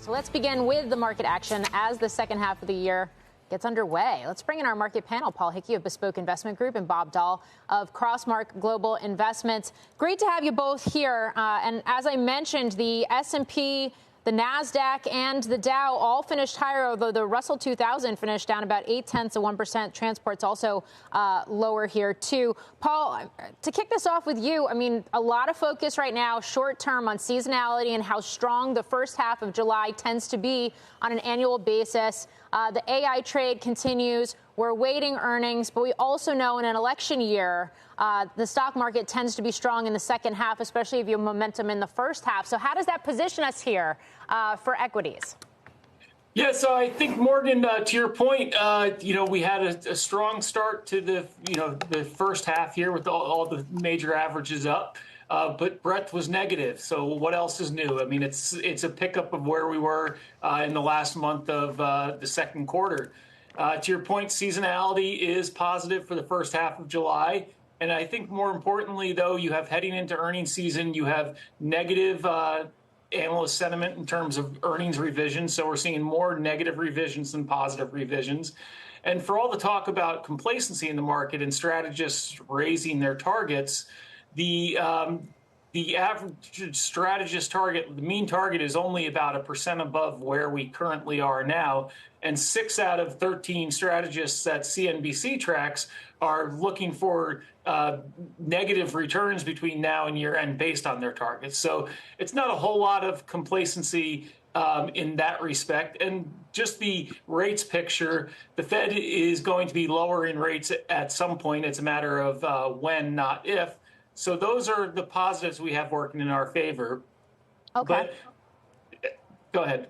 next. Let's begin with the market action as the second half of the year gets underway. Let's bring in our market panel, Paul Hickey of Bespoke Investment Group and Bob Dahl of Crossmark Global Investments. Great to have you both here. And as I mentioned, the S&P, the Nasdaq, and the Dow all finished higher, although the Russell 2000 finished down about 0.8%. Transport's also lower here, too. Paul, to kick this off with you, I mean, a lot of focus right now, short term, on seasonality and how strong the first half of July tends to be on an annual basis. The AI trade continues. We're awaiting earnings, but we also know in an election year, the stock market tends to be strong in the second half, especially if you have momentum in the first half. So how does that position us here for equities? Yeah, so I think, Morgan, to your point, we had a strong start to the first half here with all the major averages up. But breadth was negative. So what else is new? I mean, it's a pickup of where we were in the last month of the second quarter. To your point, seasonality is positive for the first half of July. And I think more importantly, though, you have heading into earnings season, you have negative analyst sentiment in terms of earnings revisions. So we're seeing more negative revisions than positive revisions. And for all the talk about complacency in the market and strategists raising their targets, the average strategist target, the mean target, is only about 1% above where we currently are now. And 6 out of 13 strategists that CNBC tracks are looking for negative returns between now and year end based on their targets. So it's not a whole lot of complacency in that respect. And just the rates picture, the Fed is going to be lowering rates at some point. It's a matter of when, not if. So those are the positives we have working in our favor. Okay. But, go ahead.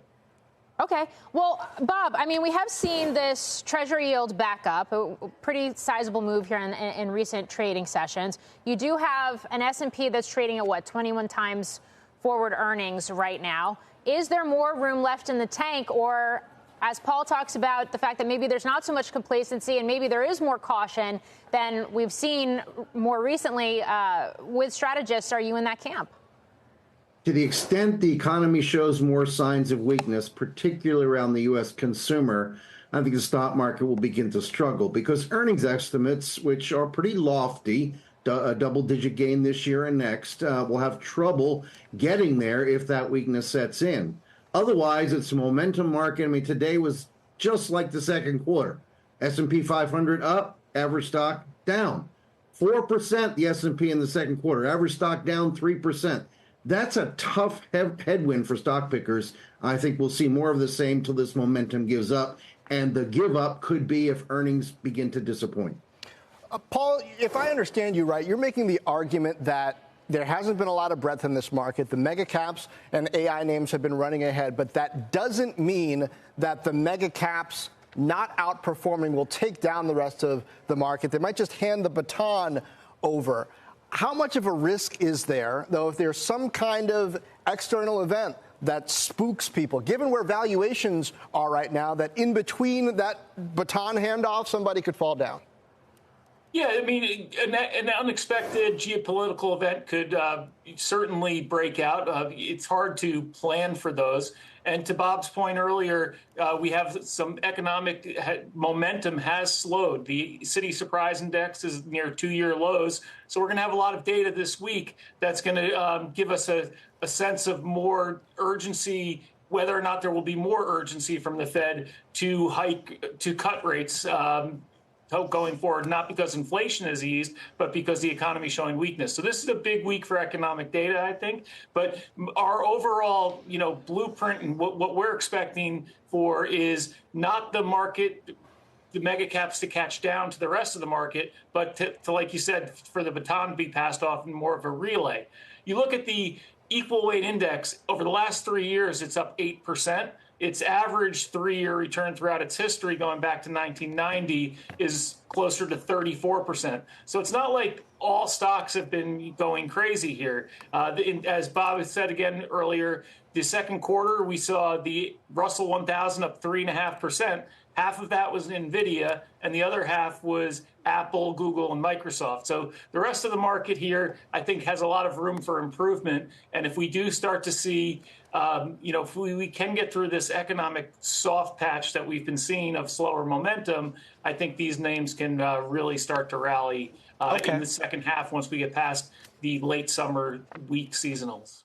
Okay. Well, Bob, I mean, we have seen this Treasury yield back up, a pretty sizable move here in recent trading sessions. You do have an S&P that's trading at, 21 times forward earnings right now. Is there more room left in the tank? Or, as Paul talks about, the fact that maybe there's not so much complacency and maybe there is more caution than we've seen more recently with strategists, are you in that camp? To the extent the economy shows more signs of weakness, particularly around the U.S. consumer, I think the stock market will begin to struggle because earnings estimates, which are pretty lofty, a double-digit gain this year and next, will have trouble getting there if that weakness sets in. Otherwise, it's a momentum market. I mean, today was just like the second quarter. S&P 500 up, average stock down. 4% the S&P in the second quarter, average stock down 3%. That's a tough headwind for stock pickers. I think we'll see more of the same till this momentum gives up. And the give up could be if earnings begin to disappoint. Paul, if I understand you right, you're making the argument that there hasn't been a lot of breadth in this market. The mega caps and AI names have been running ahead, but that doesn't mean that the mega caps not outperforming will take down the rest of the market. They might just hand the baton over. How much of a risk is there, though, if there's some kind of external event that spooks people, given where valuations are right now, that in between that baton handoff, somebody could fall down? Yeah, I mean, an unexpected geopolitical event could certainly break out. It's hard to plan for those. And to Bob's point earlier, we have some economic momentum has slowed. The City Surprise Index is near 2-year lows. So we're going to have a lot of data this week that's going to give us a sense of more urgency, whether or not there will be more urgency from the Fed to cut rates going forward, not because inflation has eased, but because the economy is showing weakness. So this is a big week for economic data, I think. But our overall, blueprint and what we're expecting for is not the market, the mega caps to catch down to the rest of the market, but to like you said, for the baton to be passed off in more of a relay. You look at the equal weight index over the last 3 years, it's up 8%. Its average 3-year return throughout its history, going back to 1990, is closer to 34%. So it's not like all stocks have been going crazy here. As Bob has said again earlier, the second quarter, we saw the Russell 1000 up 3.5%. Half of that was NVIDIA, and the other half was Apple, Google, and Microsoft. So the rest of the market here, I think, has a lot of room for improvement. And if we do start to see, if we can get through this economic soft patch that we've been seeing of slower momentum, I think these names can really start to rally in the second half once we get past the late summer weak seasonals.